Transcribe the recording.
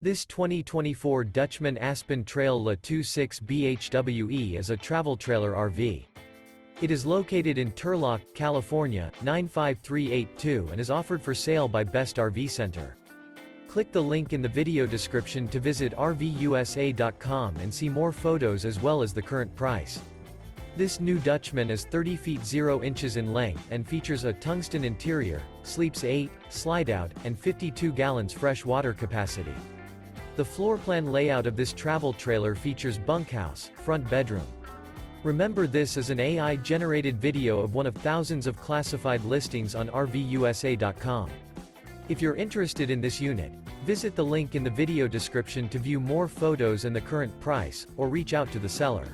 This 2024 Dutchmen Aspen Trail La 26 BHWE is a travel trailer RV. It is located in Turlock, California, 95382 and is offered for sale by Best RV Center. Click the link in the video description to visit RVUSA.com and see more photos as well as the current price. This new Dutchmen is 30 feet 0 inches in length and features a tungsten interior, sleeps 8, Slideout, and 52 gallons fresh water capacity. The floor plan layout of this travel trailer features bunkhouse, front bedroom. Remember, this is an AI-generated video of one of thousands of classified listings on RVUSA.com. If you're interested in this unit, visit the link in the video description to view more photos and the current price, or reach out to the seller.